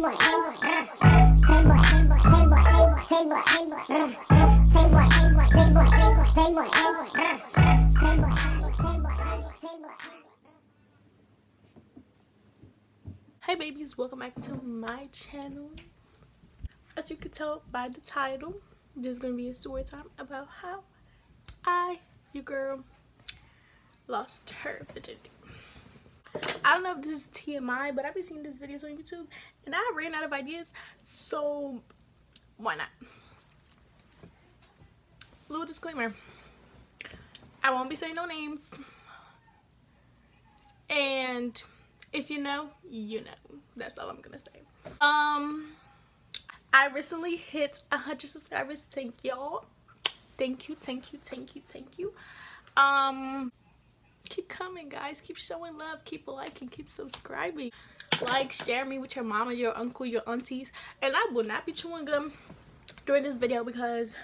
Hey babies, welcome back to my channel. As you can tell by the title, this is going to be a story time about how your girl, lost her virginity. I don't know if this is TMI, but I've been seeing these videos on YouTube and I ran out of ideas, so why not? Little disclaimer, I won't be saying no names, and if you know, you know. That's all I'm gonna say. I recently hit 100 subscribers. Thank y'all. Thank you. Keep coming, guys. Keep showing love. Keep liking. Keep subscribing. Like, share me with your mama, your uncle, your aunties. And I will not be chewing gum during this video because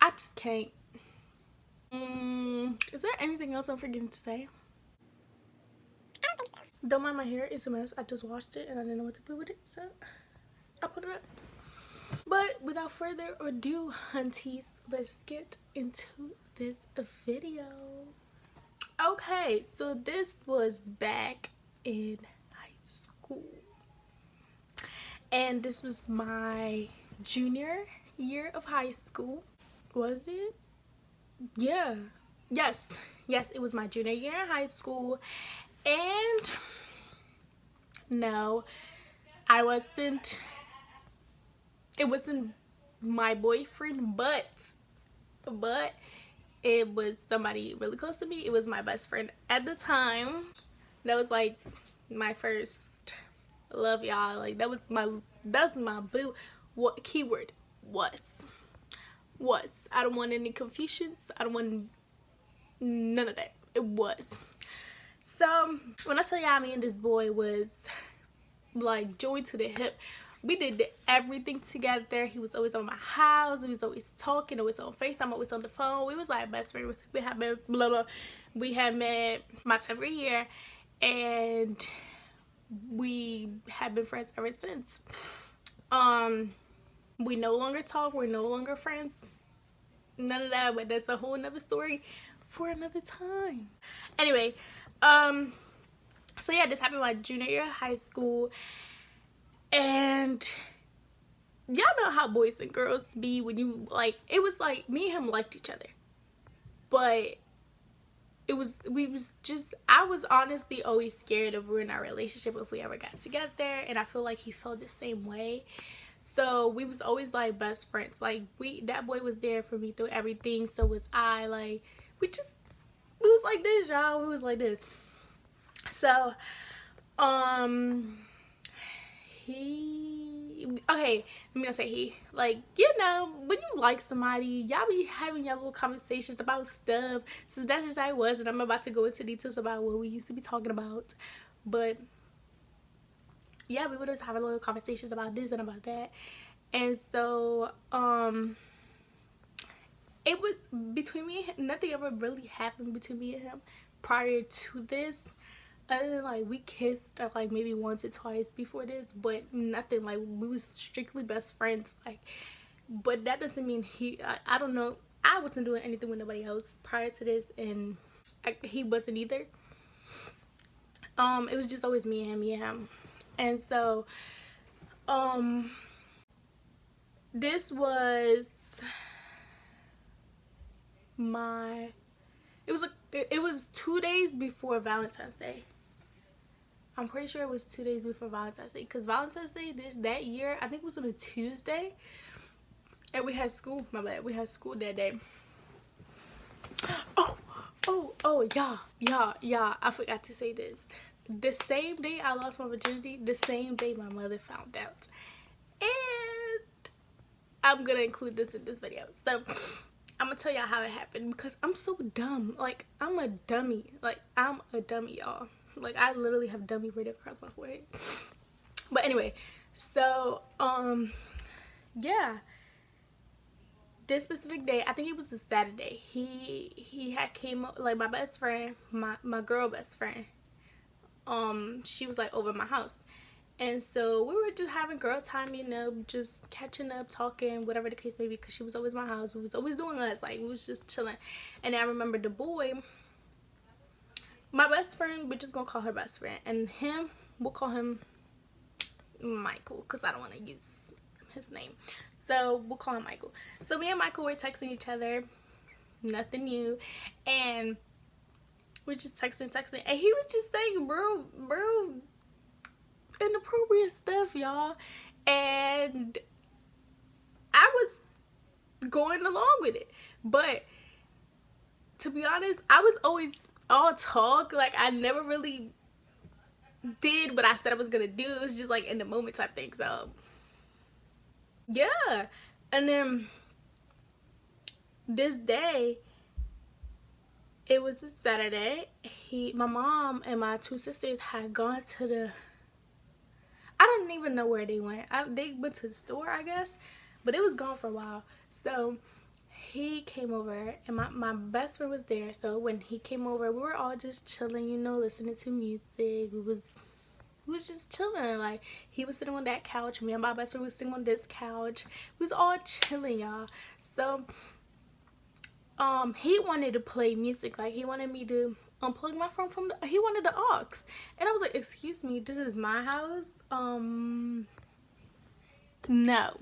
I just can't. Is there anything else I'm forgetting to say? Don't mind my hair. It's a mess. I just washed it and I didn't know what to do with it, so I put it up. But without further ado, hunties, let's get into this video. Okay, so this was back in high school, and this was my junior year of high school. Was it? Yeah. Yes, it was my junior year in high school. And no, it wasn't my boyfriend, but it was somebody really close to me. It was my best friend at the time. That was like my first love, y'all. Like that was my boo. What keyword was I don't want any confusions. I don't want none of that. It was. So when I tell y'all, me and this boy was like joined to the hip. We did everything together. He was always on my house. We was always talking, always on FaceTime, always on the phone. We was like best friends. We had met We had met my 10th year, and we have been friends ever since. We no longer talk. We're no longer friends. None of that, but that's a whole nother story for another time. Anyway, so yeah, this happened my junior year of high school. And y'all know how boys and girls be when you like, it was like me and him liked each other, but I was honestly always scared of ruining our relationship if we ever got together, and I feel like he felt the same way. So we was always like best friends. Like that boy was there for me through everything, so was I. Like we was like this, y'all. We was like this. So okay, let me not say he, like, you know, when you like somebody, y'all be having y'all little conversations about stuff. So that's just how it was, and I'm about to go into details about what we used to be talking about. But yeah, we would just have a little conversations about this and about that. And so it was between me and him. Nothing ever really happened between me and him prior to this, other than like we kissed like maybe once or twice before this, but nothing. Like we was strictly best friends. Like, but that doesn't mean I don't know, I wasn't doing anything with nobody else prior to this, and he wasn't either. It was just always me and him. And so this was it was 2 days before Valentine's Day. I'm pretty sure it was 2 days before Valentine's Day, because Valentine's Day that year, I think it was on a Tuesday, and we had school. My bad, we had school that day. Oh, yeah, I forgot to say this. The same day I lost my virginity, the same day my mother found out. And I'm gonna include this in this video. So I'm gonna tell y'all how it happened, because I'm so dumb. Like, I'm a dummy. Like, I'm a dummy, y'all. Like, I literally have dummy right across my forehead. But anyway, so yeah, this specific day, I think it was the Saturday, he had came up, like my best friend, my girl best friend, she was like over my house. And so we were just having girl time, you know, just catching up, talking, whatever the case may be, because she was always in my house. We was always doing us, like, we was just chilling. And I remember the boy, my best friend, we're just gonna call her best friend, and him, we'll call him Michael, because I don't want to use his name. So we'll call him Michael. So me and Michael were texting each other, nothing new, and we're just texting, and he was just saying, bro, inappropriate stuff, y'all. And I was going along with it. But to be honest, I was always all talk. Like, I never really did what I said I was gonna do. It was just like in the moment type thing. So yeah. And then this day, it was a Saturday. My mom and my two sisters had gone to the, I don't even know where they went. They went to the store, I guess, but it was gone for a while. So he came over, and my best friend was there. So when he came over, we were all just chilling, you know, listening to music. We was just chilling. Like, he was sitting on that couch, me and my best friend was sitting on this couch. We was all chilling, y'all. So he wanted to play music. Like, he wanted me to unplug my phone from he wanted the aux. And I was like, excuse me, this is my house. No.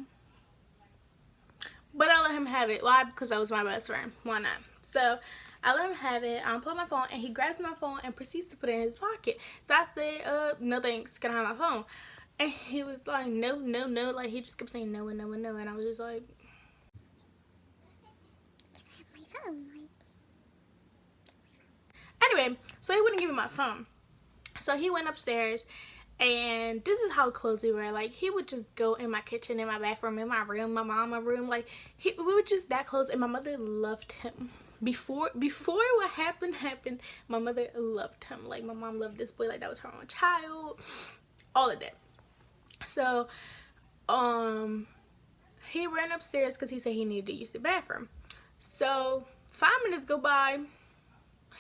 But I let him have it. Why? Because that was my best friend. Why not? So I let him have it. I unplugged my phone, and he grabs my phone and proceeds to put it in his pocket. So I said, no thanks, can I have my phone? And he was like, no, no, no. Like, he just kept saying no and no and no. And I was just like, my phone. Anyway, so he wouldn't give me my phone. So he went upstairs, and this is how close we were. Like, he would just go in my kitchen, in my bathroom, in my room, my mama's room. Like, we were just that close, and my mother loved him. Before what happened, my mother loved him. Like, my mom loved this boy like that was her own child. All of that. So, he ran upstairs because he said he needed to use the bathroom. So 5 minutes go by,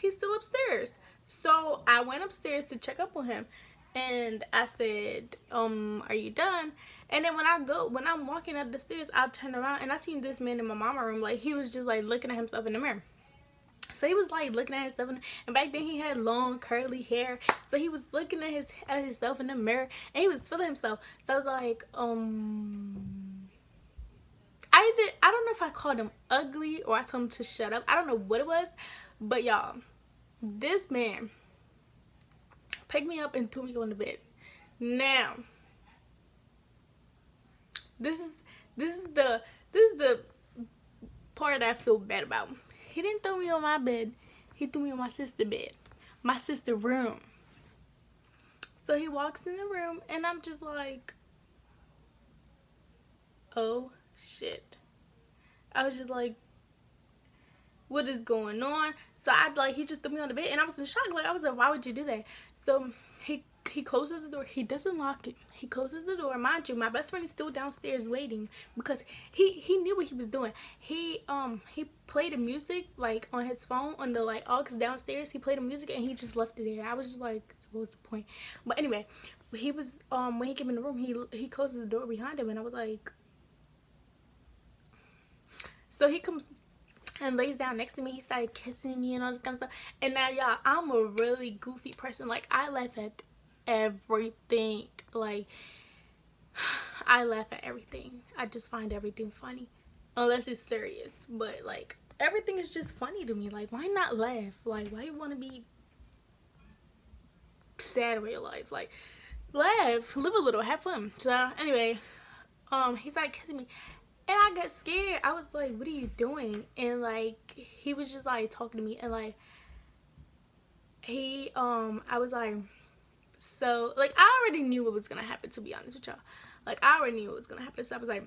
he's still upstairs. So I went upstairs to check up on him, and I said, are you done? And then when I'm walking up the stairs, I turn around and I seen this man in my mama room. Like, he was just like looking at himself in the mirror. So he was like looking at himself, and back then he had long curly hair. So he was looking at himself in the mirror, and he was feeling himself. So I was like, I don't know if I called him ugly or I told him to shut up. I don't know what it was, but y'all, this man picked me up and threw me on the bed. Now, this is the part that I feel bad about. He didn't throw me on my bed. He threw me on my sister's bed, my sister's room. So he walks in the room, and I'm just like, oh shit. I was just like, what is going on? So he just threw me on the bed, and I was in shock. Like, I was like, why would you do that? So he closes the door. He doesn't lock it. He closes the door. Mind you, my best friend is still downstairs waiting, because he knew what he was doing. He played the music, like, on his phone, on the, like, aux downstairs. He played the music, and he just left it there. I was just like, what's the point? But anyway, he was when he came in the room, he closes the door behind him, and I was like, so he comes and lays down next to me. He started kissing me and all this kind of stuff. And now, y'all, I'm a really goofy person. Like, I laugh at everything. Like, I laugh at everything. I just find everything funny, unless it's serious. But, like, everything is just funny to me. Like, why not laugh? Like, why you want to be sad about your life? Like, laugh, live a little, have fun. So anyway, he started kissing me, and I got scared. I was like, what are you doing? And, like, he was just, like, talking to me. And, like, I was like, so, like, I already knew what was going to happen, to be honest with y'all. Like, I already knew what was going to happen. So I was like,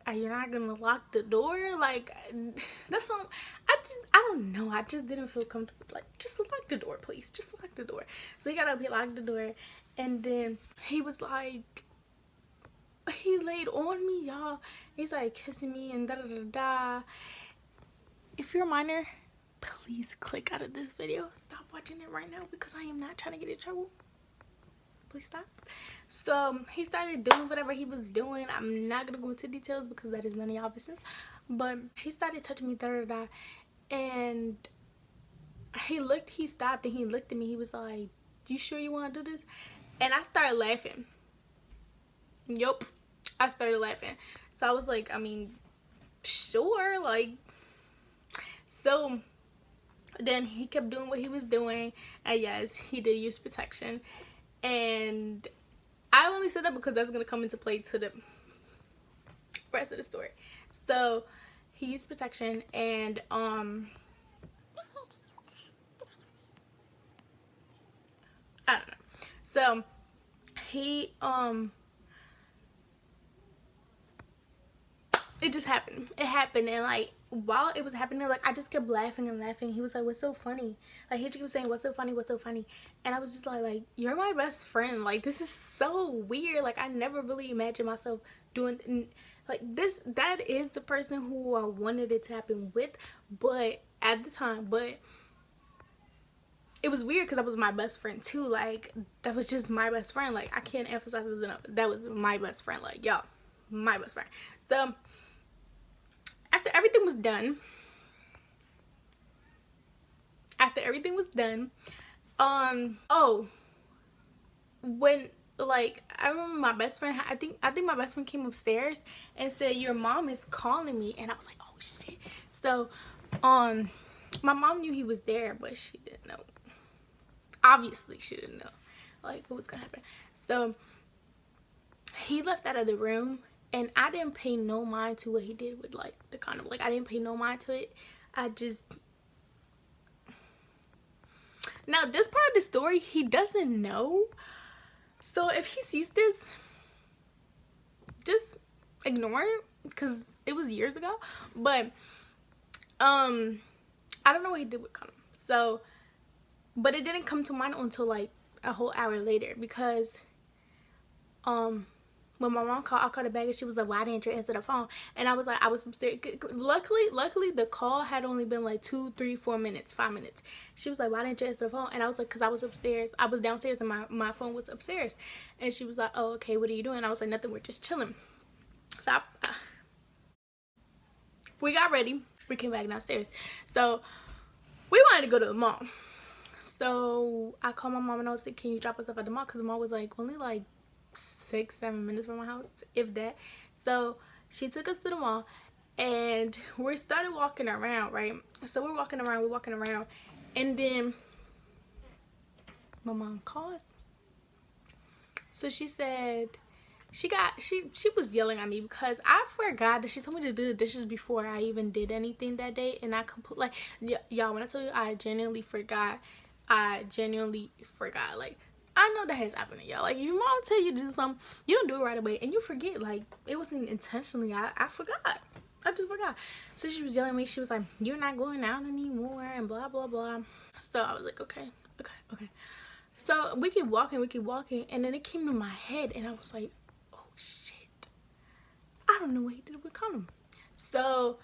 are you not going to lock the door? Like, that's all. I don't know. I just didn't feel comfortable. Like, just lock the door, please. Just lock the door. So he got up, he locked the door. And then he was like, he laid on me, y'all. He's like kissing me and da da da da. If you're a minor, please click out of this video. Stop watching it right now, because I am not trying to get in trouble. please stop. So he started doing whatever he was doing. I'm not gonna go into details because that is none of y'all business. But he started touching me, da da da, and he stopped and he looked at me. He was like, "You sure you want to do this?" And I started laughing. Yup, I started laughing. So I was like, I mean, sure, like. So then he kept doing what he was doing, and yes, he did use protection. And I only said that because that's gonna come into play to the rest of the story. So he used protection, and I don't know. So he it just happened. It happened, and like while it was happening, like I just kept laughing and laughing. He was like, "What's so funny?" Like he just kept saying, "What's so funny? What's so funny?" And I was just like, "You're my best friend. Like this is so weird. Like I never really imagined myself doing like this. That is the person who I wanted it to happen with, but at the time, but." It was weird because that was my best friend too. Like that was just my best friend. Like I can't emphasize this enough. That was my best friend. Like y'all, my best friend. So after everything was done, after everything was done, oh, when like I remember my best friend. I think my best friend came upstairs and said, "Your mom is calling me," and I was like, "Oh shit!" So, my mom knew he was there, but she didn't know. Obviously, she didn't know like what was gonna happen. So he left out of the room, and I didn't pay no mind to what he did with like the condom. Like I didn't pay no mind to it. I just now this part of the story he doesn't know. So if he sees this, just ignore it because it was years ago. But I don't know what he did with condom. So, but it didn't come to mind until like a whole hour later because when my mom called, I called her back and she was like, "Why didn't you answer the phone?" And I was like, I was upstairs. Luckily, the call had only been like 2, 3, 4 minutes, 5 minutes. She was like, "Why didn't you answer the phone?" And I was like, "Cause I was upstairs. I was downstairs and my phone was upstairs." And she was like, "Oh, okay. What are you doing?" I was like, "Nothing. We're just chilling." So we got ready. We came back downstairs. So we wanted to go to the mall. So I called my mom and I was like, "Can you drop us off at the mall?" Because the mall was like only like 6, 7 minutes from my house, if that. So she took us to the mall and we started walking around, right? So we're walking around, and then my mom calls. So she said she was yelling at me because I forgot that she told me to do the dishes before I even did anything that day, and I completely like y'all, when I tell you I genuinely forgot, like I know that has happened to y'all. Like your mom tell you to do something, you don't do it right away and you forget. Like it wasn't intentionally. I forgot. I just forgot. So she was yelling at me. She was like, "You're not going out anymore," and blah blah blah. So I was like, okay. So we keep walking, and then it came to my head, and I was like, "Oh shit! I don't know what he did with condom." So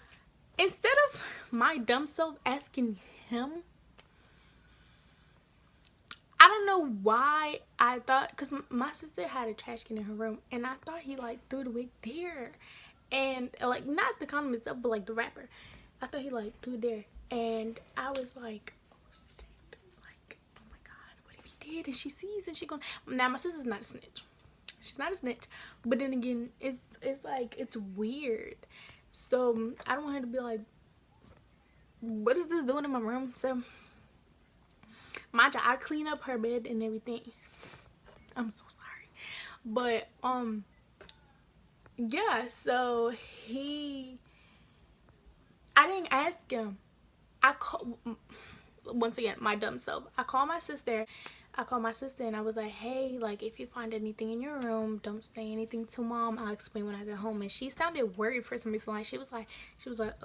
instead of my dumb self asking him, I don't know why I thought, because my sister had a trash can in her room, and I thought he like threw it away there, and like not the condom itself, but like the wrapper. I thought he like threw it there, and I was like, "Oh shit! Like, oh my god, what if he did?" And she sees, and she going. Now my sister's not a snitch. She's not a snitch, but then again, it's like it's weird. So I don't want her to be like, "What is this doing in my room?" So mind you, I clean up her bed and everything. I'm so sorry, but yeah. So I didn't ask him. I call once again my dumb self. I called my sister. And I was like, "Hey, like if you find anything in your room, don't say anything to mom. I'll explain when I get home." And she sounded worried for some reason. Like she was like,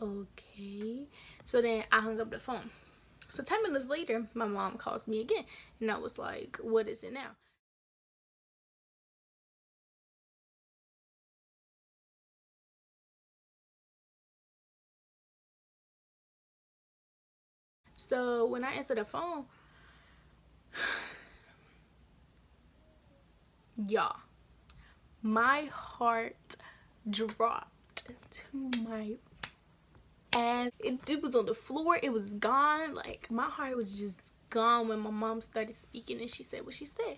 "Okay." So then I hung up the phone. So 10 minutes later, my mom calls me again, and I was like, "What is it now?" So when I answered the phone, Y'all, my heart dropped to my ass. It was on the floor. It was gone. Like, my heart was just gone when my mom started speaking, and she said what she said.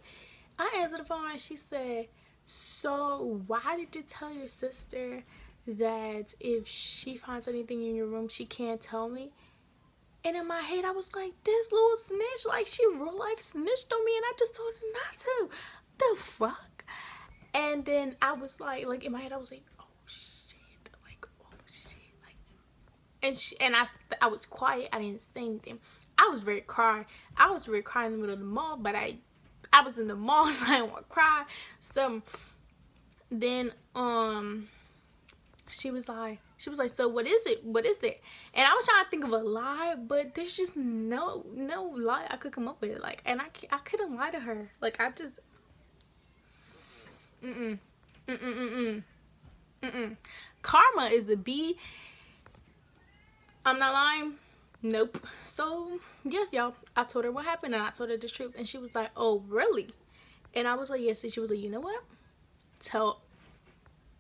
I answered the phone and she said, so why did you tell your sister that if she finds anything in your room she can't tell me? And in my head I was like, this little snitch, like, she real life snitched on me and I just told her not to. The fuck? And then I was like in my head I was like, oh shit, like, oh shit, like, and I was quiet. I didn't say anything. I was very crying in the middle of the mall, but I was in the mall, so I didn't want to cry. So then she was like, so what is it? And I was trying to think of a lie, but there's just no lie I could come up with. Like, and I couldn't lie to her. Like, I just karma is the B. I'm not lying. Nope. So yes, y'all, I told her what happened and I told her the truth, and she was like, oh really? And I was like, yes. And she was like, you know what, tell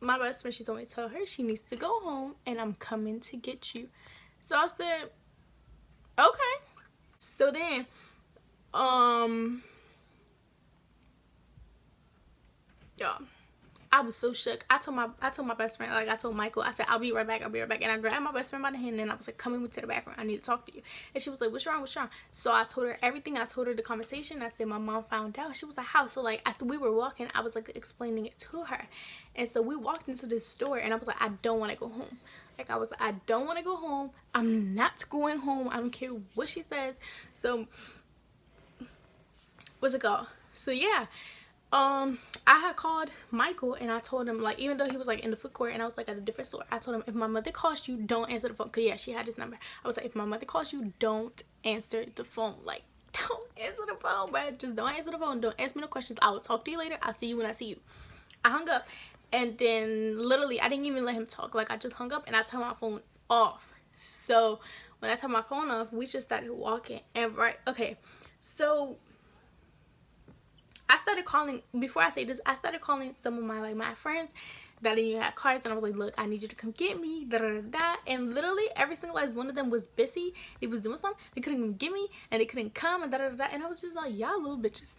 my best friend, she told me to tell her she needs to go home and I'm coming to get you. So I said, okay. So then y'all, I was so shook. I told my best friend, like, I told Michael, I said, I'll be right back. And I grabbed my best friend by the hand and I was like, come in to the bathroom. I need to talk to you. And she was like, what's wrong? So I told her everything. I told her the conversation. I said, my mom found out. She was like, how? So, like, as we were walking, I was like explaining it to her. And so we walked into this store and I was like, I don't want to go home. Like, I don't want to go home. I'm not going home. I don't care what she says. So what's it called? So yeah. I had called Michael and I told him, like, even though he was like in the food court and I was like at a different store, I told him, if my mother calls you, don't answer the phone. Cause yeah, she had his number. I was like, if my mother calls you, don't answer the phone. Like, don't answer the phone, but just don't answer the phone. Don't ask me no questions. I will talk to you later. I'll see you when I see you. I hung up, and then literally I didn't even let him talk. Like, I just hung up and I turned my phone off. So when I turned my phone off, we just started walking. And so I started calling, before I say this, I started calling some of my friends that didn't have cars, and I was like, look, I need you to come get me, da da da. And literally every single last one of them was busy. They was doing something, they couldn't even get me, and they couldn't come, and da da da. And I was just like, y'all little bitches.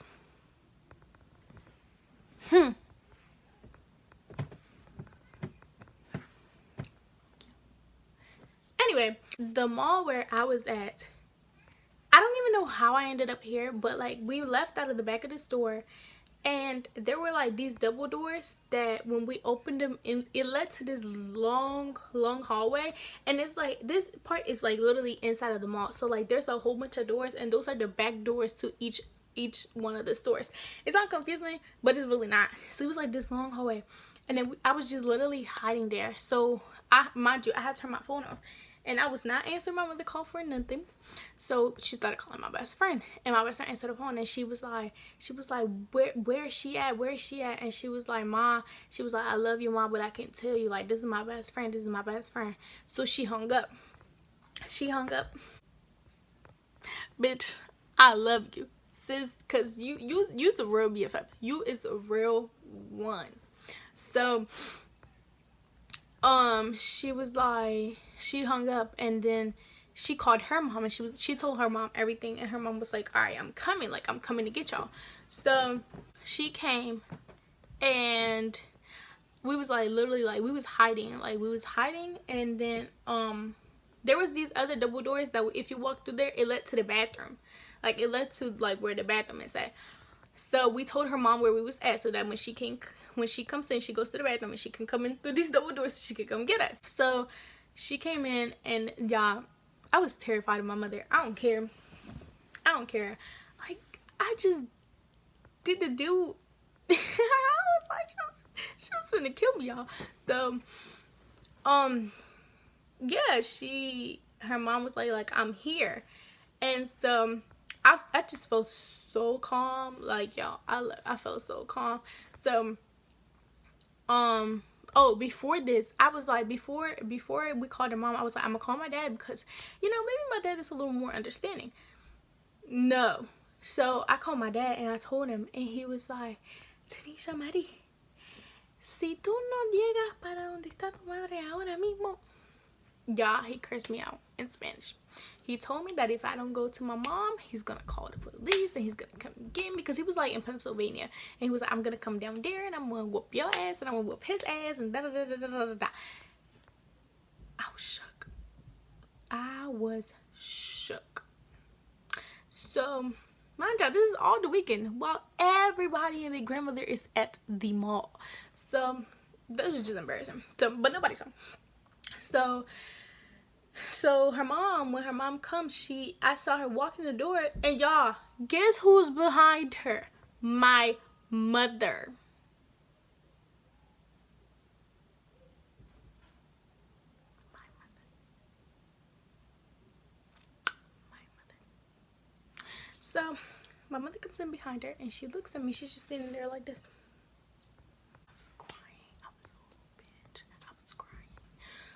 Anyway, the mall where I was at, I don't even know how I ended up here, but like, we left out of the back of the store and there were like these double doors that when we opened them, it led to this long hallway, and it's like, this part is like literally inside of the mall. So like, there's a whole bunch of doors and those are the back doors to each one of the stores. It's not confusing, but it's really not. So it was like this long hallway, and then I was just literally hiding there. So mind you, I had turned my phone off and I was not answering my mother call for nothing. So she started calling my best friend, and my best friend answered the phone, and she was like, where is she at? And she was like, Ma, she was like, I love you, Ma, but I can't tell you, like, this is my best friend. So she hung up. Bitch, I love you, sis, cause you's a real BFF. You is a real one. So she was like, she hung up, and then she called her mom, and she told her mom everything, and her mom was like, all right, I'm coming to get y'all. So she came, and we was like, literally, like, we was hiding, and then there was these other double doors that if you walk through there, it led to the bathroom. Like, it led to like where the bathroom is at. So we told her mom where we was at, so that when she comes in, she goes to the bathroom and she can come in through these double doors so she can come get us. So she came in, and y'all, I was terrified of my mother. I don't care. Like, I just did the do. I was like, she was finna kill me, y'all. So yeah, her mom was like, I'm here. And so I just felt so calm. Like, y'all, I felt so calm. So oh, before this, I was like, before we called her mom, I was like, I'm gonna call my dad, because, you know, maybe my dad is a little more understanding. No. So I called my dad and I told him, and he was like, Tanisha Marie, si tú no llegas para donde está tu madre ahora mismo. Y'all, he cursed me out in Spanish. He told me that if I don't go to my mom, he's gonna call the police and he's gonna come get me, because he was like in Pennsylvania and he was like, I'm gonna come down there and I'm gonna whoop your ass and I'm gonna whoop his ass and da da da da da da da. I was shook. I was shook. So, mind you, this is all the weekend while everybody and their grandmother is at the mall. So, this is just embarrassing. So, but nobody saw. So her mom, when her mom comes, I saw her walk in the door, and y'all, guess who's behind her? My mother. So my mother comes in behind her and she looks at me. She's just standing there like this. I was crying. I was a little bitch. I was crying.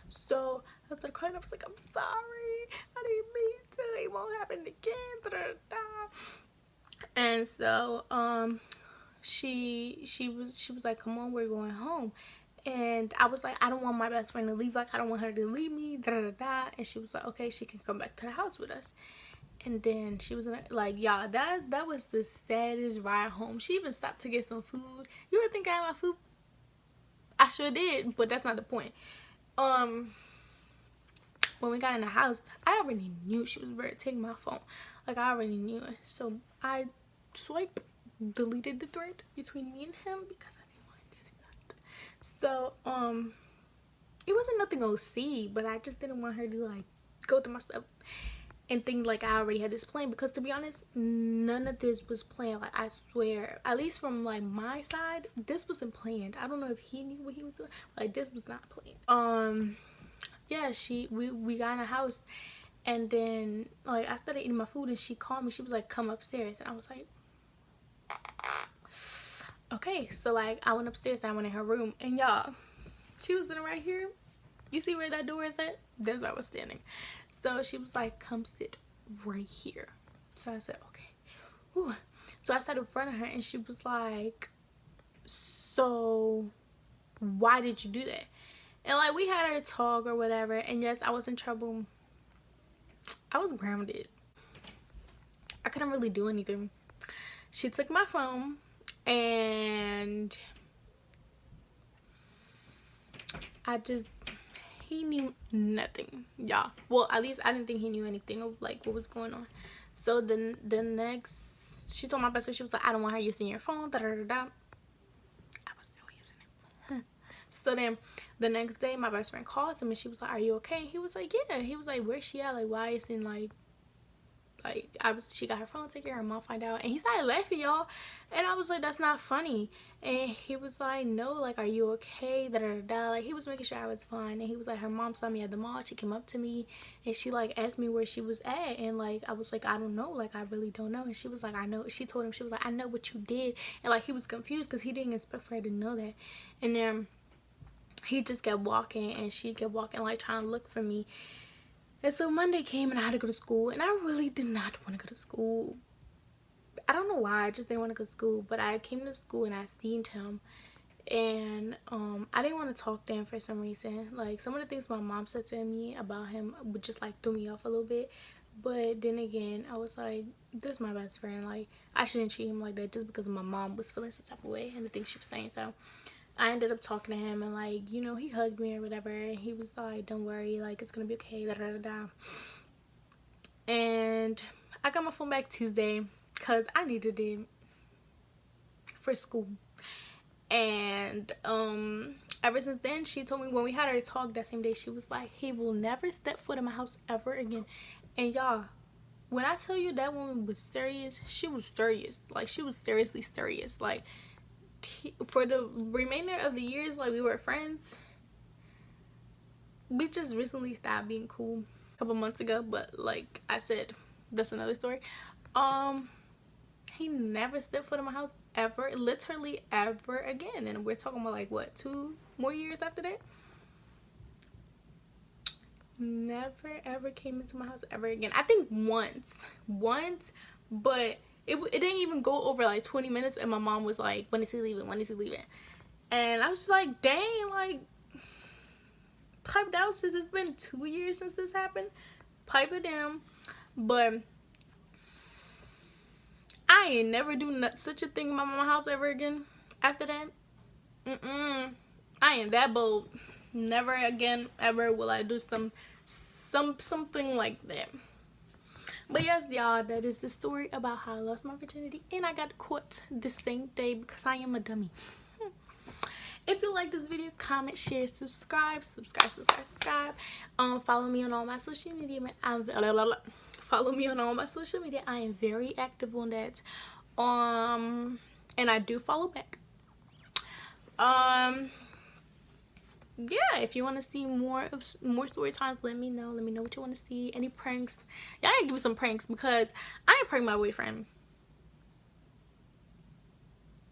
So I started crying. I was like, I'm sorry. I didn't mean to. It won't happen again. Da, da, da. And so she was like, come on, we're going home. And I was like, I don't want my best friend to leave. Like, I don't want her to leave me. Da da da. And she was like, okay, she can come back to the house with us. And then she was like, y'all, that was the saddest ride home. She even stopped to get some food. You would think I had my food. I sure did, but that's not the point. When we got in the house, I already knew she was ready to take my phone. Like, I already knew it. So I deleted the thread between me and him because I didn't want to see that. So it wasn't nothing OC, but I just didn't want her to like go through my stuff and think like I already had this plan, because to be honest, none of this was planned. Like, I swear, at least from like my side, this wasn't planned. I don't know if he knew what he was doing. Like, this was not planned. Yeah, we got in the house, and then like I started eating my food and she called me. She was like, come upstairs. And I was like, okay. So like I went upstairs and I went in her room, and y'all, she was sitting right here. You see where that door is at? That's where I was standing. So she was like, come sit right here. So I said, okay. Whew. So I sat in front of her and she was like, so why did you do that? And like we had our talk or whatever, and yes, I was in trouble. I was grounded. I couldn't really do anything. She took my phone and he knew nothing, y'all. Well, at least I didn't think he knew anything of like what was going on. So then the next, she told my best friend, she was like, I don't want her using your phone, da da da da. I was still using it. So then the next day my best friend calls him and she was like, are you okay? He was like, yeah. He was like, where's she at? Like, why isn't like she got her phone taken, her mom find out, and he started laughing, y'all. And I was like, that's not funny. And he was like, no, like, are you okay? Da da da. Like, he was making sure I was fine. And he was like, her mom saw me at the mall. She came up to me and she like asked me where she was at, and like I was like, I don't know, like I really don't know. And she was like, I know. She told him, she was like, I know what you did. And like he was confused because he didn't expect for her to know that. And then he just kept walking and she kept walking, like trying to look for me. And so Monday came and I had to go to school, and I really did not want to go to school. I don't know why, I just didn't want to go to school. But I came to school and I seen him, and I didn't want to talk to him for some reason. Like, some of the things my mom said to me about him would just like threw me off a little bit. But then again, I was like, this is my best friend. Like, I shouldn't treat him like that just because my mom was feeling some type of way and the things she was saying. So I ended up talking to him, and like, you know, he hugged me or whatever. He was like, don't worry, like it's gonna be okay, da da da da. And I got my phone back Tuesday because I needed it for school. And ever since then, she told me, when we had our talk that same day, she was like, he will never step foot in my house ever again. And y'all, when I tell you that woman was serious, she was serious. Like, she was seriously serious. Like, for the remainder of the years, like, we were friends. We just recently stopped being cool a couple months ago, but like I said, that's another story. He never stepped foot in my house ever, literally ever again. And we're talking about like what, 2 more years after that? Never ever came into my house ever again. I think once, but it didn't even go over like 20 minutes, and my mom was like, when is he leaving, when is he leaving? And I was just like, dang, like, pipe down, sis. It's been 2 years since this happened. Pipe it down. But I ain't never do such a thing in my mama's house ever again after that. I ain't that bold. Never again ever will I do something like that. But yes, y'all, that is the story about how I lost my virginity and I got caught the same day because I am a dummy. If you like this video, comment, share, subscribe. Follow me on all my social media. Follow me on all my social media. I am very active on that. And I do follow back. Yeah, if you want to see more story times, let me know what you want to see. Any pranks, y'all need to give me some pranks, because I ain't prank my boyfriend.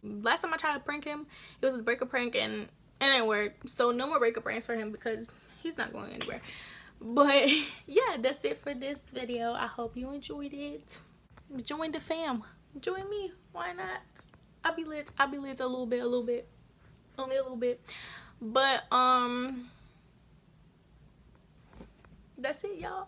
Last time I tried to prank him, it was a breakup prank and it didn't work. So no more breakup pranks for him because he's not going anywhere. But yeah, that's it for this video. I hope you enjoyed it. Join the fam, join me, why not? I'll be lit a little bit, only a little bit. But that's it, y'all.